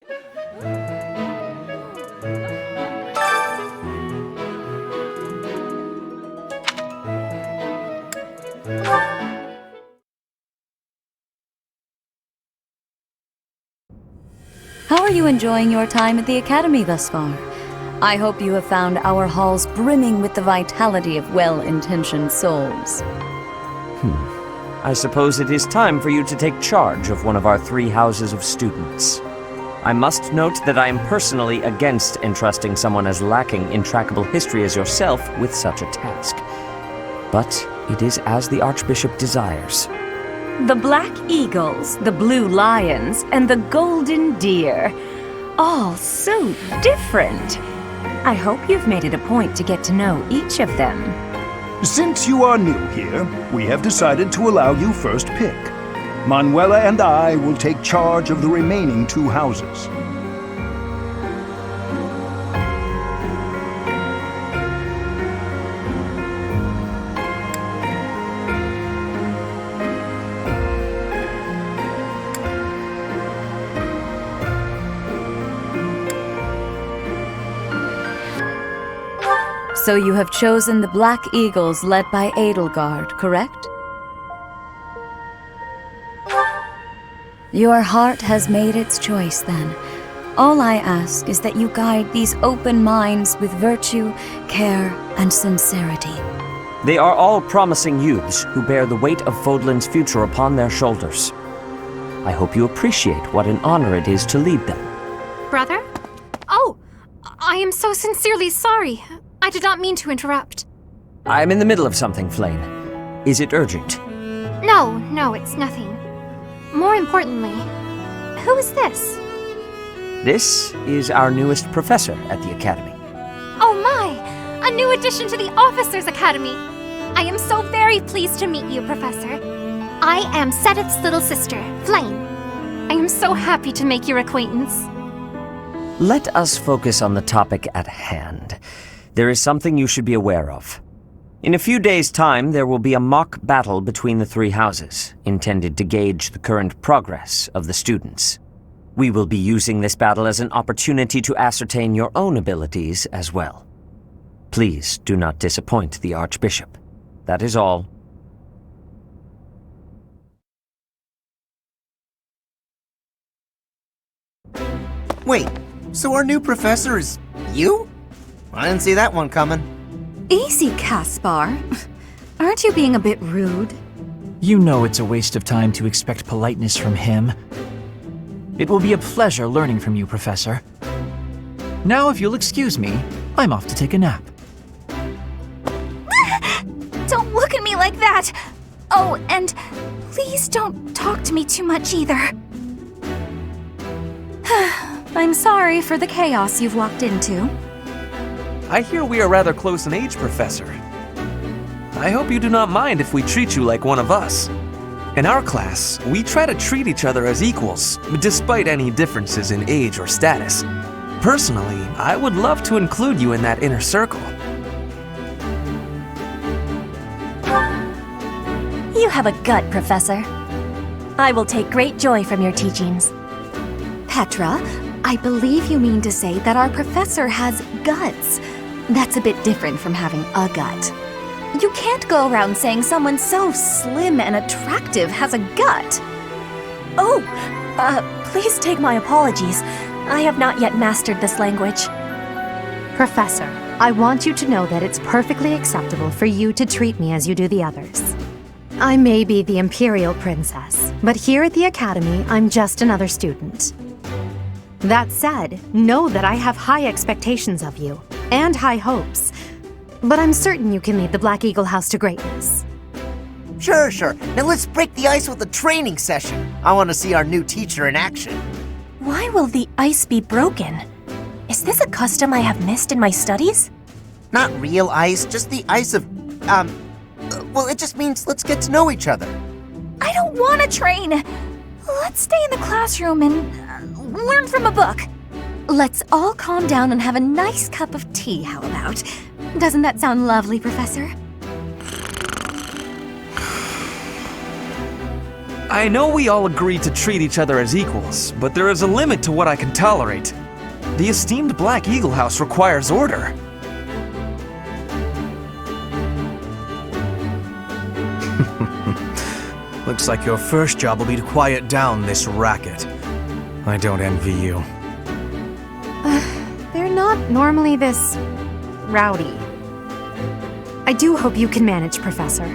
How are you enjoying your time at the Academy thus far? I hope you have found our halls brimming with the vitality of well-intentioned souls. I suppose it is time for you to take charge of one of our 3 houses of students. I must note that I am personally against entrusting someone as lacking in trackable history as yourself with such a task. But it is as the Archbishop desires. The Black Eagles, the Blue Lions, and the Golden Deer. All so different. I hope you've made it a point to get to know each of them. Since you are new here, we have decided to allow you first pick. Manuela and I will take charge of the remaining 2 houses. So you have chosen the Black Eagles led by Edelgard, correct? Your heart has made its choice, then. All I ask is that you guide these open minds with virtue, care, and sincerity. They are all promising youths who bear the weight of Fodlan's future upon their shoulders. I hope you appreciate what an honor it is to lead them. Brother? Oh, I am so sincerely sorry. I did not mean to interrupt. I'm in the middle of something, Flame. Is it urgent? No, it's nothing. More importantly, who is this? This is our newest professor at the Academy. Oh my! A new addition to the Officers' Academy! I am so very pleased to meet you, Professor. I am Sedith's little sister, Flame. I am so happy to make your acquaintance. Let us focus on the topic at hand. There is something you should be aware of. In a few days' time, there will be a mock battle between the 3 houses, intended to gauge the current progress of the students. We will be using this battle as an opportunity to ascertain your own abilities as well. Please do not disappoint the Archbishop. That is all. Wait, so our new professor is you? I didn't see that one coming. Easy, Caspar. Aren't you being a bit rude? You know it's a waste of time to expect politeness from him. It will be a pleasure learning from you, Professor. Now, if you'll excuse me, I'm off to take a nap. Don't look at me like that! Oh, and please don't talk to me too much either. I'm sorry for the chaos you've walked into. I hear we are rather close in age, Professor. I hope you do not mind if we treat you like one of us. In our class, we try to treat each other as equals, despite any differences in age or status. Personally, I would love to include you in that inner circle. You have a gut, Professor. I will take great joy from your teachings. Petra, I believe you mean to say that our professor has guts. That's a bit different from having a gut. You can't go around saying someone so slim and attractive has a gut. Oh, please take my apologies. I have not yet mastered this language. Professor, I want you to know that it's perfectly acceptable for you to treat me as you do the others. I may be the Imperial Princess, but here at the Academy, I'm just another student. That said, know that I have high expectations of you, and high hopes. But I'm certain you can lead the Black Eagle House to greatness. Sure. Now let's break the ice with a training session. I want to see our new teacher in action. Why will the ice be broken? Is this a custom I have missed in my studies? Not real ice, just the ice of, well, it just means let's get to know each other. I don't want to train. Let's stay in the classroom and learn from a book. Let's all calm down and have a nice cup of tea, how about? Doesn't that sound lovely, Professor? I know we all agree to treat each other as equals, but there is a limit to what I can tolerate. The esteemed Black Eagle House requires order. Looks like your first job will be to quiet down this racket. I don't envy you. They're not normally this rowdy. I do hope you can manage, Professor.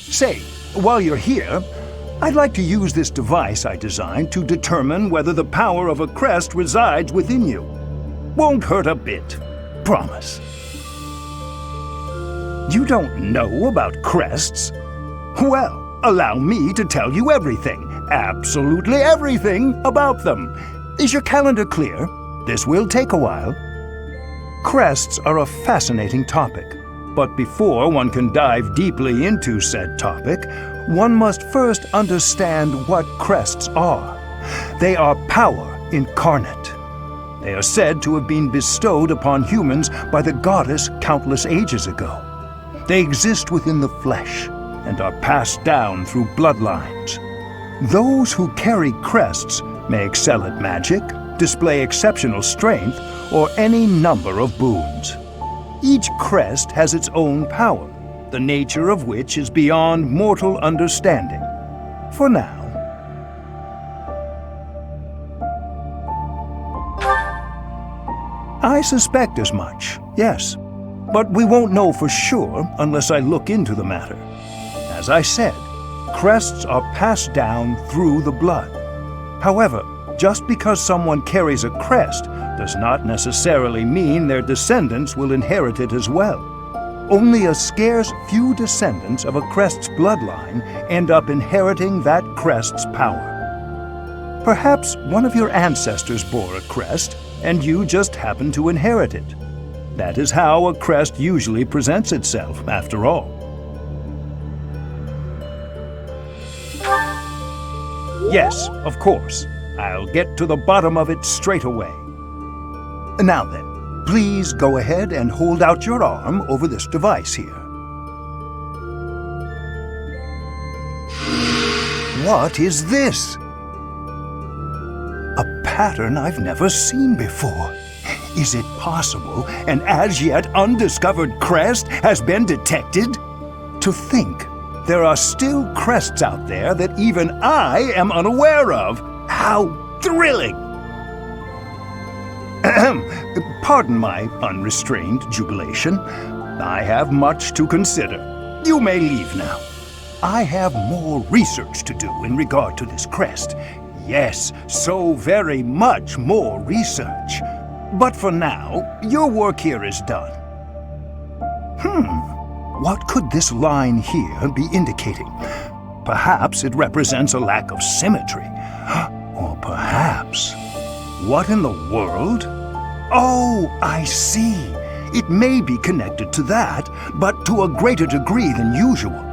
Say, while you're here, I'd like to use this device I designed to determine whether the power of a crest resides within you. Won't hurt a bit. Promise. You don't know about crests? Well, allow me to tell you everything, absolutely everything about them. Is your calendar clear? This will take a while. Crests are a fascinating topic. But before one can dive deeply into said topic, one must first understand what crests are. They are power incarnate. They are said to have been bestowed upon humans by the goddess countless ages ago. They exist within the flesh and are passed down through bloodlines. Those who carry crests may excel at magic, display exceptional strength, or any number of boons. Each crest has its own power, the nature of which is beyond mortal understanding. For now. I suspect as much, yes. But we won't know for sure unless I look into the matter. As I said, crests are passed down through the blood. However, just because someone carries a crest does not necessarily mean their descendants will inherit it as well. Only a scarce few descendants of a crest's bloodline end up inheriting that crest's power. Perhaps one of your ancestors bore a crest, and you just happen to inherit it. That is how a crest usually presents itself, after all. Yes, of course. I'll get to the bottom of it straight away. Now then, please go ahead and hold out your arm over this device here. What is this? A pattern I've never seen before. Is it possible an as-yet undiscovered crest has been detected? To think there are still crests out there that even I am unaware of. How thrilling! Pardon my unrestrained jubilation. I have much to consider. You may leave now. I have more research to do in regard to this crest. Yes, so very much more research. But for now, your work here is done. What could this line here be indicating? Perhaps it represents a lack of symmetry. Or perhaps... What in the world? Oh, I see. It may be connected to that, but to a greater degree than usual.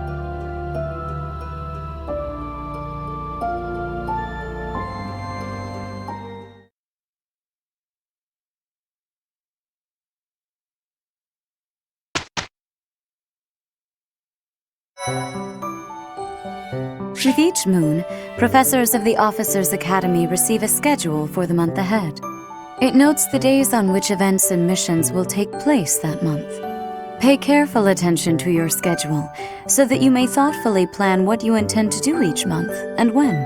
With each moon, professors of the Officers' Academy receive a schedule for the month ahead. It notes the days on which events and missions will take place that month. Pay careful attention to your schedule, so that you may thoughtfully plan what you intend to do each month and when.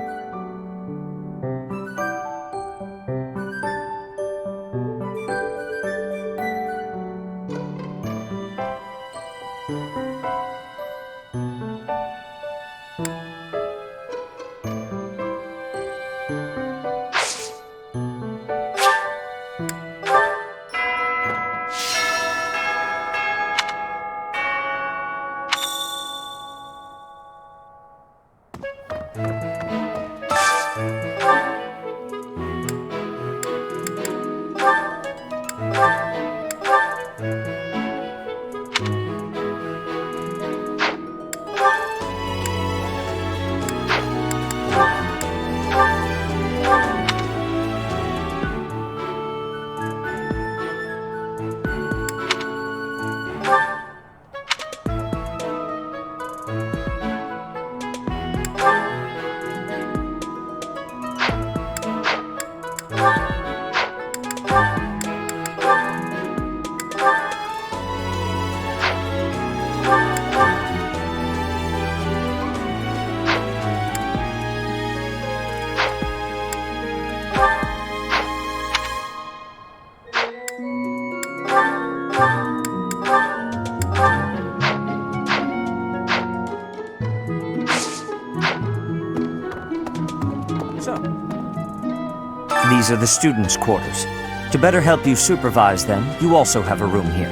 These are the students' quarters. To better help you supervise them, you also have a room here.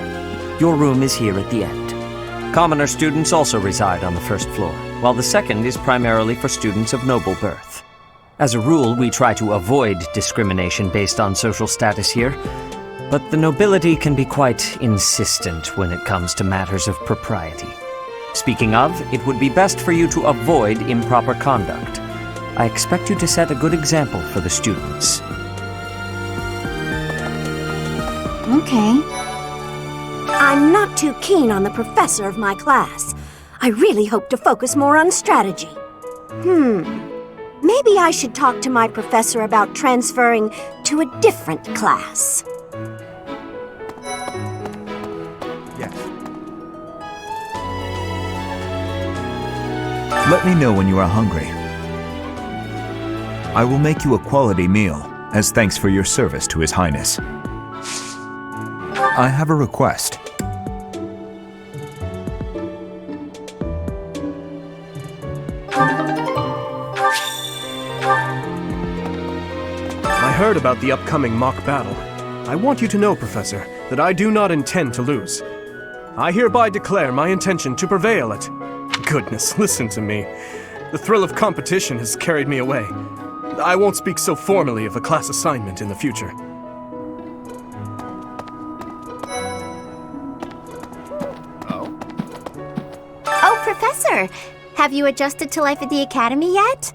Your room is here at the end. Commoner students also reside on the first floor, while the second is primarily for students of noble birth. As a rule, we try to avoid discrimination based on social status here, but the nobility can be quite insistent when it comes to matters of propriety. Speaking of, it would be best for you to avoid improper conduct. I expect you to set a good example for the students. Okay. I'm not too keen on the professor of my class. I really hope to focus more on strategy. Maybe I should talk to my professor about transferring to a different class. Yes. Let me know when you are hungry. I will make you a quality meal, as thanks for your service to His Highness. I have a request. I heard about the upcoming mock battle. I want you to know, Professor, that I do not intend to lose. I hereby declare my intention to prevail at... Goodness, listen to me. The thrill of competition has carried me away. I won't speak so formally of a class assignment in the future. Oh, Professor! Have you adjusted to life at the Academy yet?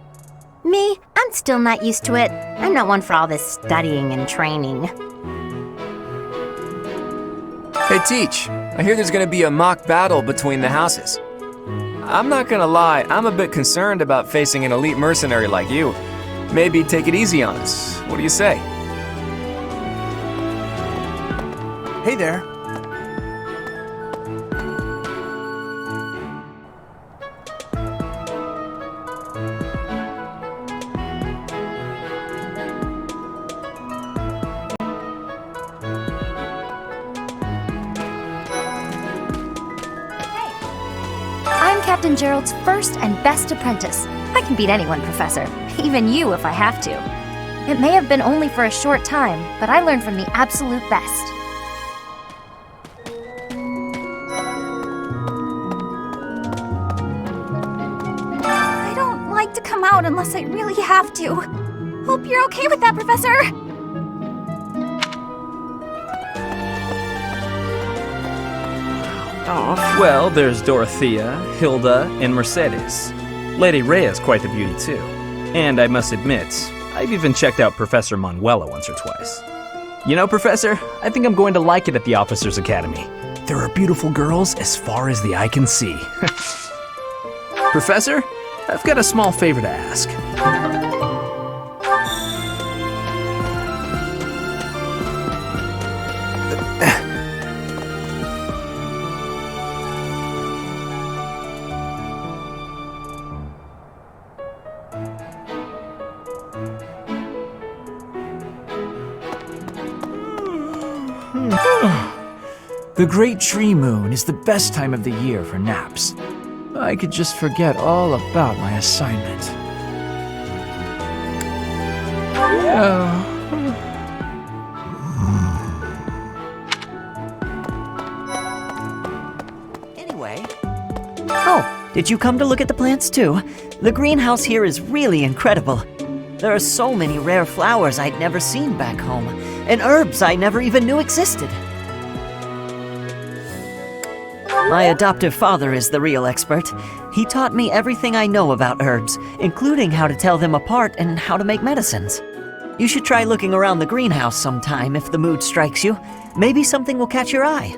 Me? I'm still not used to it. I'm not one for all this studying and training. Hey, Teach. I hear there's gonna be a mock battle between the houses. I'm not gonna lie, I'm a bit concerned about facing an elite mercenary like you. Maybe take it easy on us. What do you say? Hey there. I'm Captain Gerald's first and best apprentice. I can beat anyone, Professor. Even you if I have to. It may have been only for a short time, but I learned from the absolute best. I don't like to come out unless I really have to. Hope you're okay with that, Professor. Well, there's Dorothea, Hilda, and Mercedes. Lady Rhea's quite the beauty, too. And I must admit, I've even checked out Professor Manuela once or twice. You know, Professor, I think I'm going to like it at the Officers' Academy. There are beautiful girls as far as the eye can see. Professor, I've got a small favor to ask. The Great Tree Moon is the best time of the year for naps. I could just forget all about my assignment. Anyway, Oh, Did you come to look at the plants too? The greenhouse here is really incredible. There are so many rare flowers I'd never seen back home, and herbs I never even knew existed. My adoptive father is the real expert. He taught me everything I know about herbs, including how to tell them apart and how to make medicines. You should try looking around the greenhouse sometime if the mood strikes you. Maybe something will catch your eye.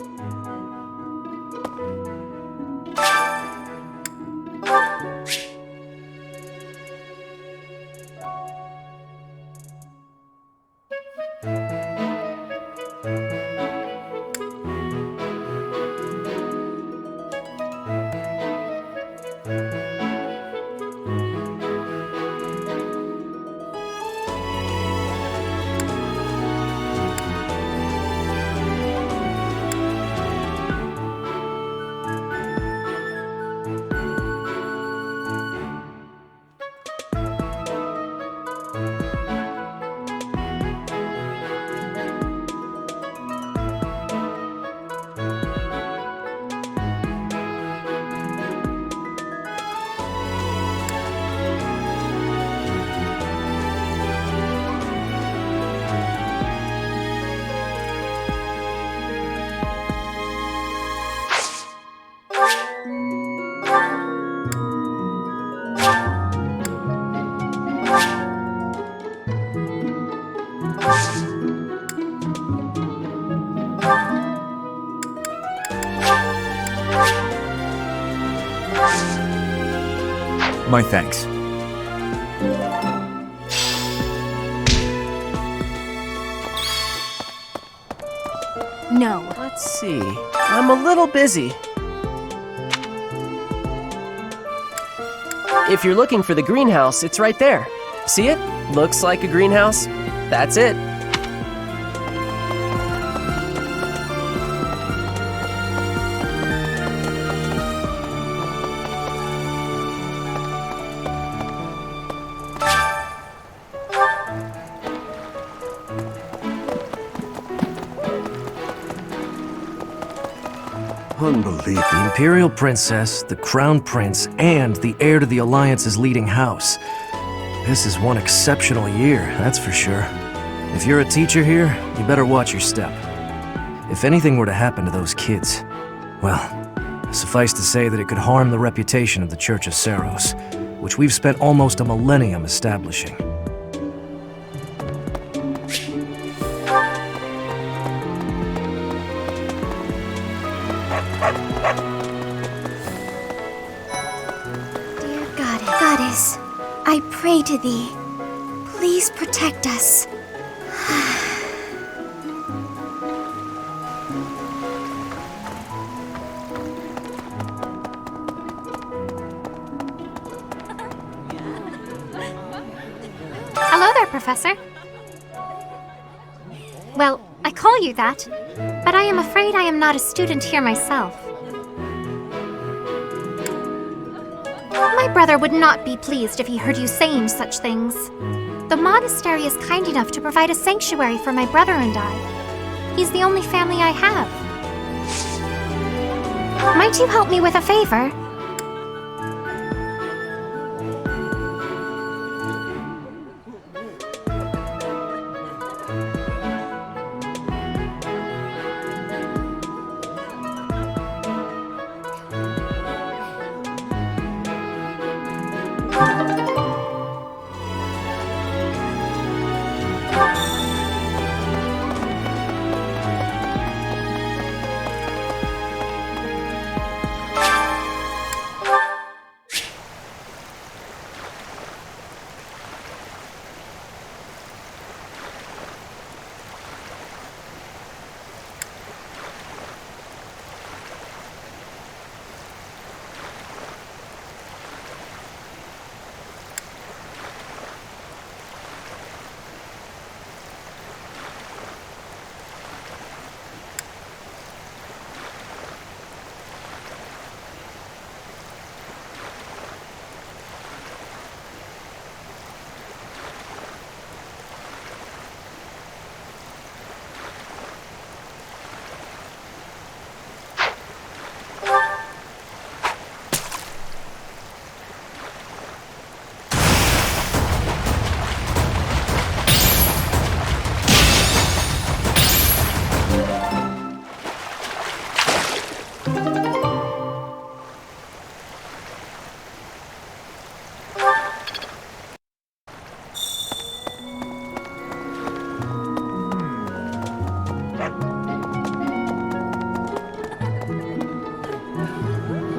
My thanks. No. Let's see. I'm a little busy. If you're looking for the greenhouse, it's right there. See it? Looks like a greenhouse. That's it. Unbelievable. The Imperial Princess, the Crown Prince, and the heir to the Alliance's leading house. This is one exceptional year, that's for sure. If you're a teacher here, you better watch your step. If anything were to happen to those kids, well, suffice to say that it could harm the reputation of the Church of Saros, which we've spent almost a millennium establishing. Goddess, I pray to thee. Please protect us. Hello there, Professor. Well, I call you that, but I am afraid I am not a student here myself. My brother would not be pleased if he heard you saying such things. The monastery is kind enough to provide a sanctuary for my brother and I. He's the only family I have. Might you help me with a favor?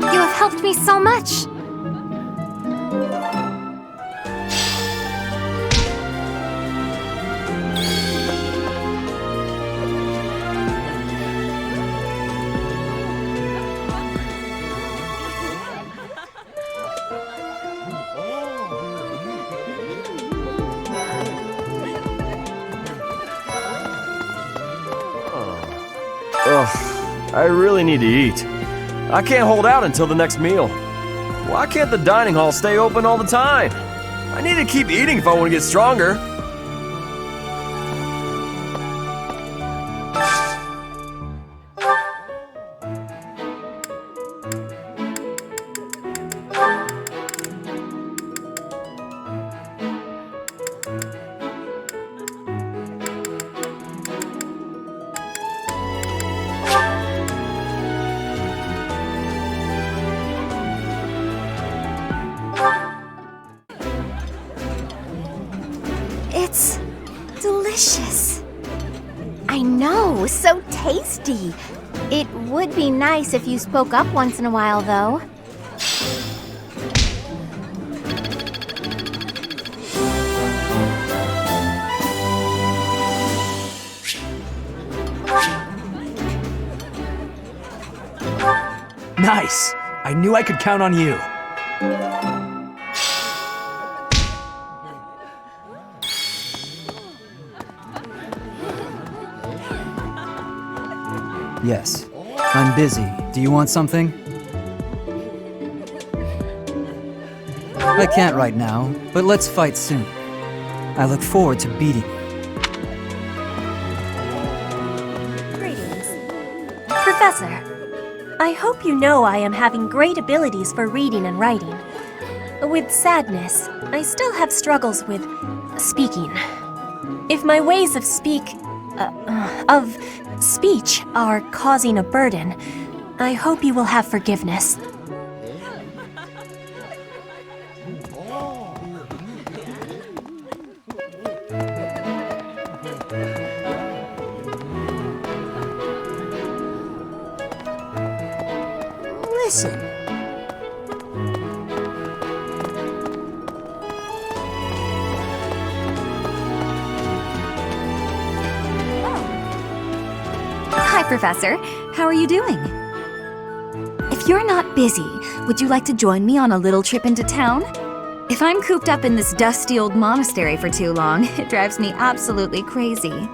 You have helped me so much. Ugh, I really need to eat. I can't hold out until the next meal. Why can't the dining hall stay open all the time? I need to keep eating if I want to get stronger. It's delicious. I know, so tasty. It would be nice if you spoke up once in a while, though. Nice! I knew I could count on you. Yes. I'm busy. Do you want something? I can't right now, but let's fight soon. I look forward to beating you. Greetings. Professor, I hope you know I am having great abilities for reading and writing. With sadness, I still have struggles with speaking. If my ways of speech are causing a burden, I hope you will have forgiveness. Listen. Hi, Professor. How are you doing? If you're not busy, would you like to join me on a little trip into town? If I'm cooped up in this dusty old monastery for too long, it drives me absolutely crazy. There's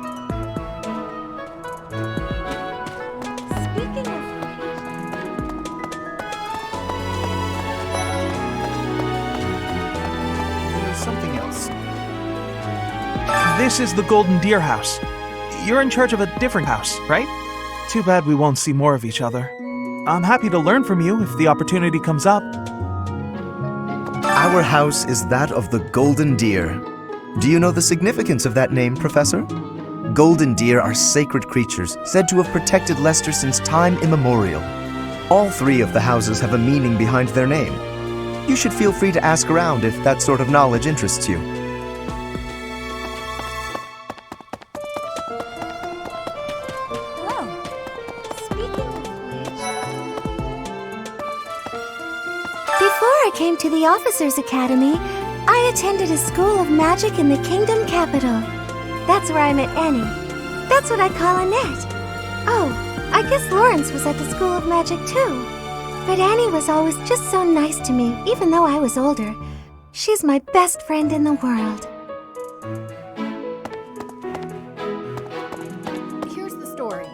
something else. This is the Golden Deer House. You're in charge of a different house, right? Too bad we won't see more of each other. I'm happy to learn from you if the opportunity comes up. Our house is that of the Golden Deer. Do you know the significance of that name, Professor? Golden deer are sacred creatures, said to have protected Leicester since time immemorial. All three of the houses have a meaning behind their name. You should feel free to ask around if that sort of knowledge interests you. Before I came to the Officers' Academy, I attended a school of magic in the Kingdom Capital. That's where I met Annie. That's what I call Annette. Oh, I guess Lawrence was at the School of Magic too. But Annie was always just so nice to me, even though I was older. She's my best friend in the world. Here's the story.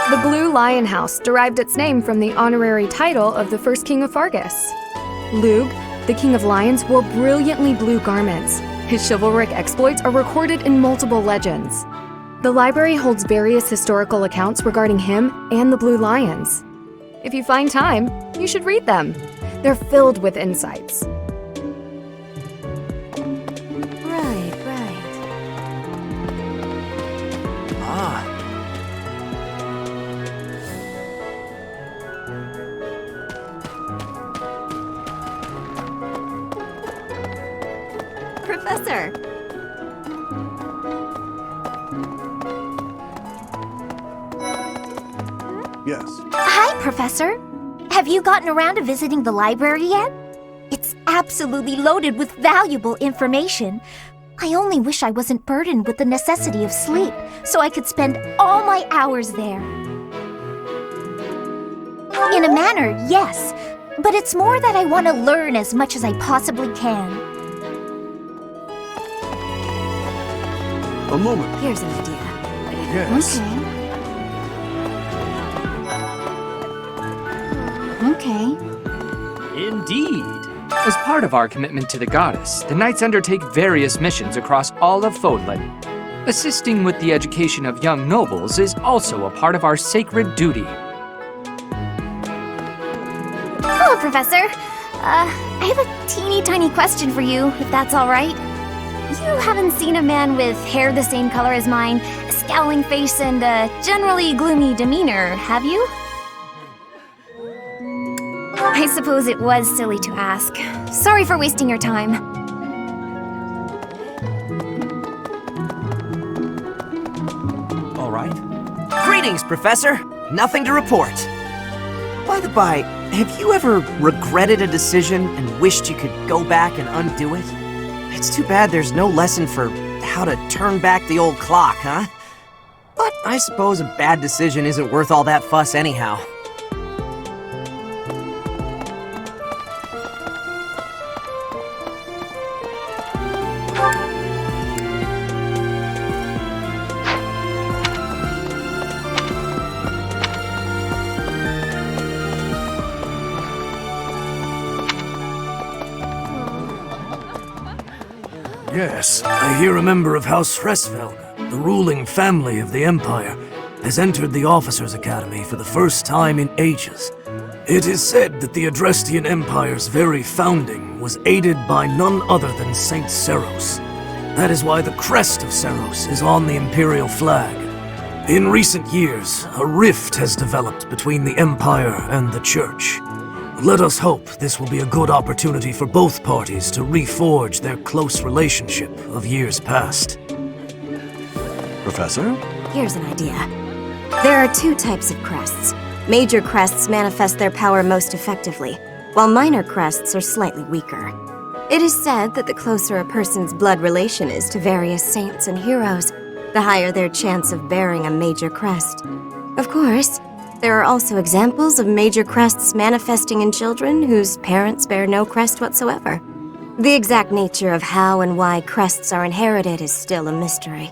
The Blue Lion House derived its name from the honorary title of the first king of Fargus. Lug, the king of lions, wore brilliantly blue garments. His chivalric exploits are recorded in multiple legends. The library holds various historical accounts regarding him and the Blue Lions. If you find time, you should read them. They're filled with insights. Right. Professor! Yes. Hi, Professor. Have you gotten around to visiting the library yet? It's absolutely loaded with valuable information. I only wish I wasn't burdened with the necessity of sleep, so I could spend all my hours there. In a manner, yes, but it's more that I want to learn as much as I possibly can. A moment. Here's an idea. Yes. Okay. Indeed. As part of our commitment to the goddess, the knights undertake various missions across all of Fodlan. Assisting with the education of young nobles is also a part of our sacred duty. Hello, Professor. I have a teeny tiny question for you, if that's all right. You haven't seen a man with hair the same color as mine, a scowling face, and a generally gloomy demeanor, have you? I suppose it was silly to ask. Sorry for wasting your time. All right. Greetings, Professor. Nothing to report. By the by, have you ever regretted a decision and wished you could go back and undo it? It's too bad there's no lesson for how to turn back the old clock, huh? But I suppose a bad decision isn't worth all that fuss anyhow. Yes, I hear a member of House Hresvelg, the ruling family of the Empire, has entered the Officers' Academy for the first time in ages. It is said that the Adrestian Empire's very founding was aided by none other than Saint Seros. That is why the crest of Seros is on the Imperial flag. In recent years, a rift has developed between the Empire and the Church. Let us hope this will be a good opportunity for both parties to reforge their close relationship of years past. Professor? Here's an idea. There are two types of crests. Major crests manifest their power most effectively, while minor crests are slightly weaker. It is said that the closer a person's blood relation is to various saints and heroes, the higher their chance of bearing a major crest. Of course, there are also examples of major crests manifesting in children whose parents bear no crest whatsoever. The exact nature of how and why crests are inherited is still a mystery.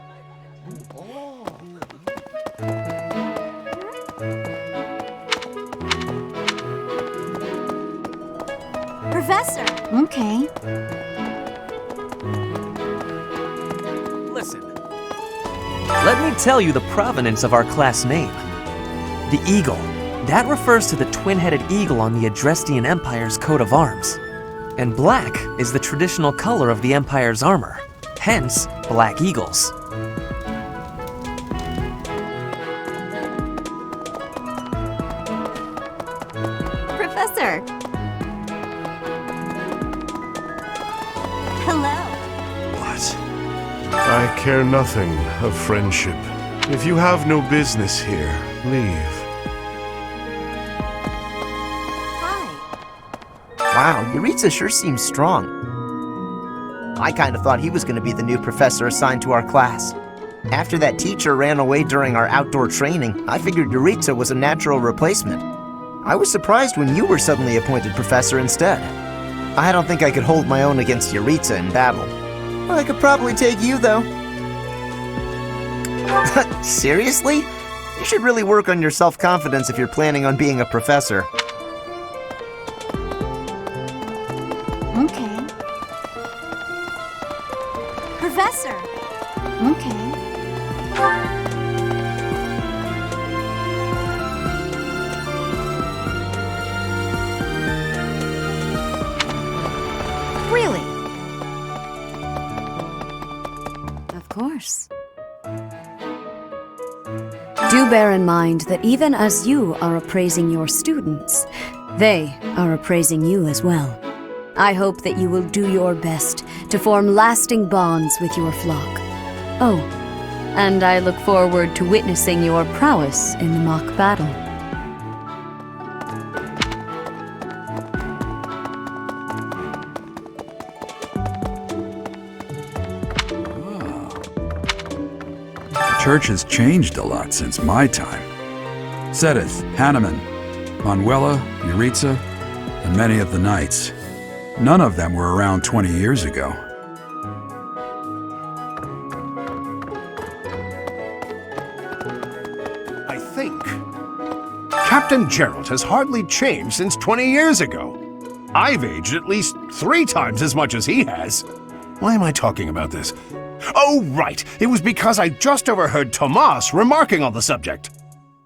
Professor! Okay. Listen. Let me tell you the provenance of our class name. The eagle. That refers to the twin-headed eagle on the Adrestian Empire's coat of arms. And black is the traditional color of the Empire's armor. Hence, black eagles. Professor! Hello. What? I care nothing of friendship. If you have no business here, leave. Wow, Yuritsa sure seems strong. I kind of thought he was going to be the new professor assigned to our class. After that teacher ran away during our outdoor training, I figured Yuritsa was a natural replacement. I was surprised when you were suddenly appointed professor instead. I don't think I could hold my own against Yuritsa in battle. I could probably take you, though. Seriously? You should really work on your self-confidence if you're planning on being a professor. Okay. Professor! Okay. Really? Of course. Do bear in mind that even as you are appraising your students, they are appraising you as well. I hope that you will do your best to form lasting bonds with your flock. Oh, and I look forward to witnessing your prowess in the mock battle. The church has changed a lot since my time. Sedith, Hanneman, Manuela, Yuritsa, and many of the knights. None of them were around 20 years ago. I think Captain Gerald has hardly changed since 20 years ago. I've aged at least 3 times as much as he has. Why am I talking about this? Oh, right. It was because I just overheard Tomas remarking on the subject.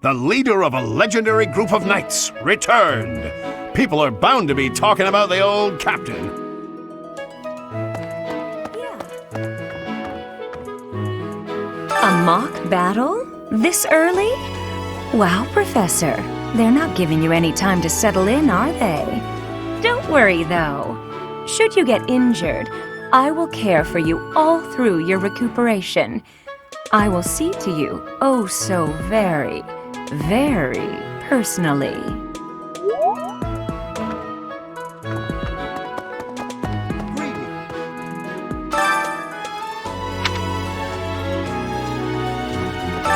The leader of a legendary group of knights returned. People are bound to be talking about the old captain. A mock battle? This early? Wow, Professor. They're not giving you any time to settle in, are they? Don't worry, though. Should you get injured, I will care for you all through your recuperation. I will see to you, oh so very, very personally.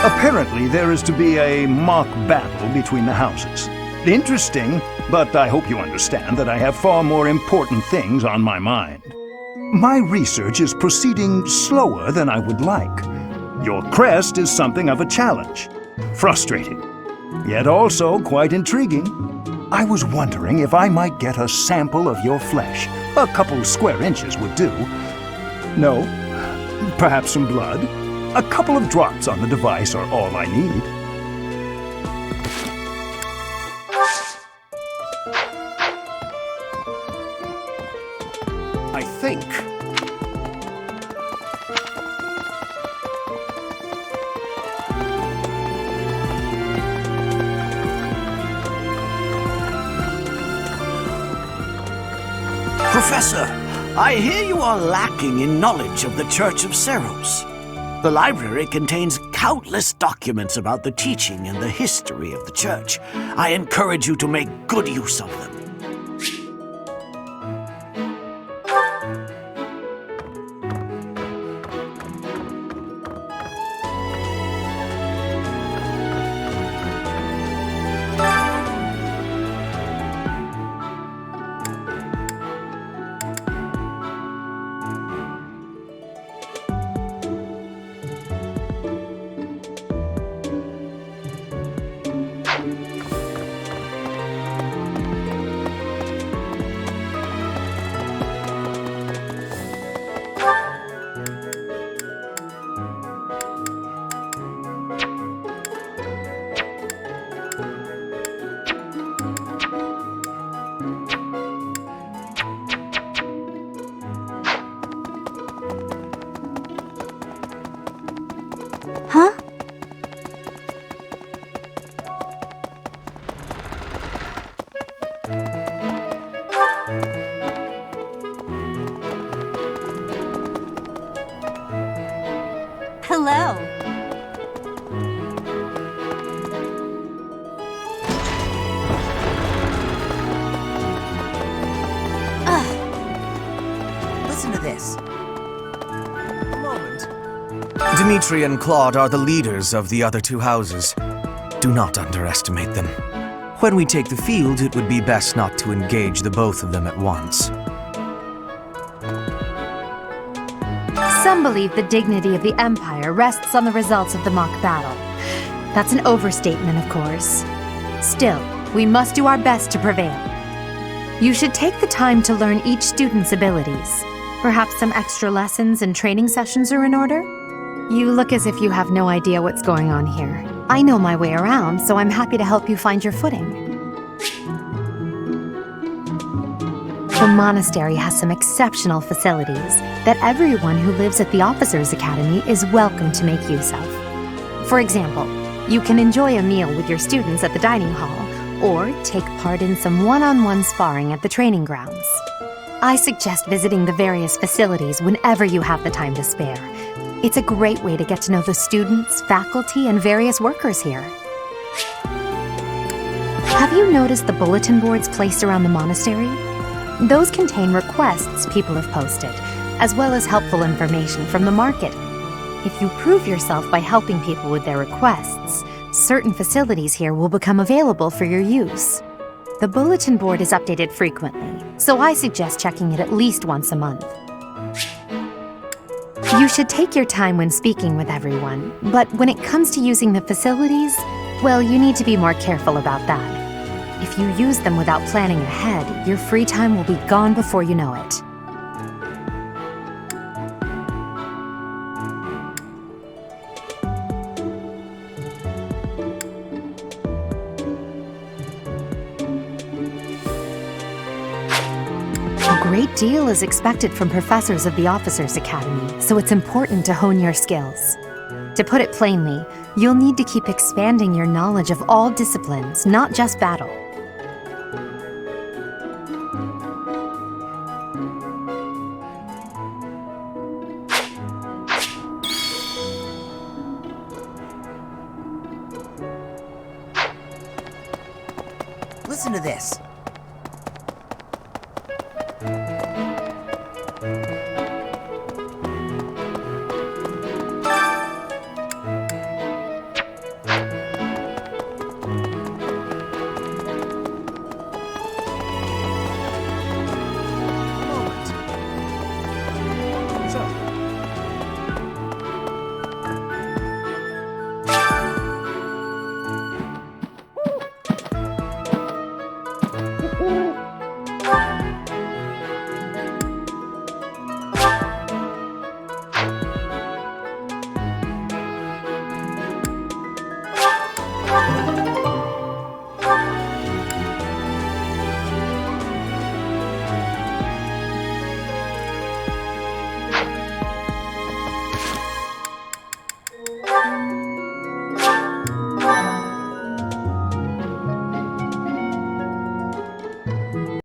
Apparently, there is to be a mock battle between the houses. Interesting, but I hope you understand that I have far more important things on my mind. My research is proceeding slower than I would like. Your crest is something of a challenge. Frustrating, yet also quite intriguing. I was wondering if I might get a sample of your flesh. A couple square inches would do. No? Perhaps some blood? A couple of drops on the device are all I need. I think Professor, I hear you are lacking in knowledge of the Church of Seros. The library contains countless documents about the teaching and the history of the Church. I encourage you to make good use of them. Huh? Hello. Listen to this. A moment. Dimitri and Claude are the leaders of the other 2 houses. Do not underestimate them. When we take the field, it would be best not to engage the both of them at once. Some believe the dignity of the Empire rests on the results of the mock battle. That's an overstatement, of course. Still, we must do our best to prevail. You should take the time to learn each student's abilities. Perhaps some extra lessons and training sessions are in order? You look as if you have no idea what's going on here. I know my way around, so I'm happy to help you find your footing. The monastery has some exceptional facilities that everyone who lives at the Officers' Academy is welcome to make use of. For example, you can enjoy a meal with your students at the dining hall, or take part in some one-on-one sparring at the training grounds. I suggest visiting the various facilities whenever you have the time to spare. It's a great way to get to know the students, faculty, and various workers here. Have you noticed the bulletin boards placed around the monastery? Those contain requests people have posted, as well as helpful information from the market. If you prove yourself by helping people with their requests, certain facilities here will become available for your use. The bulletin board is updated frequently, so I suggest checking it at least once a month. You should take your time when speaking with everyone, but when it comes to using the facilities, well, you need to be more careful about that. If you use them without planning ahead, your free time will be gone before you know it. A great deal is expected from professors of the Officers' Academy, so it's important to hone your skills. To put it plainly, you'll need to keep expanding your knowledge of all disciplines, not just battle. Listen to this.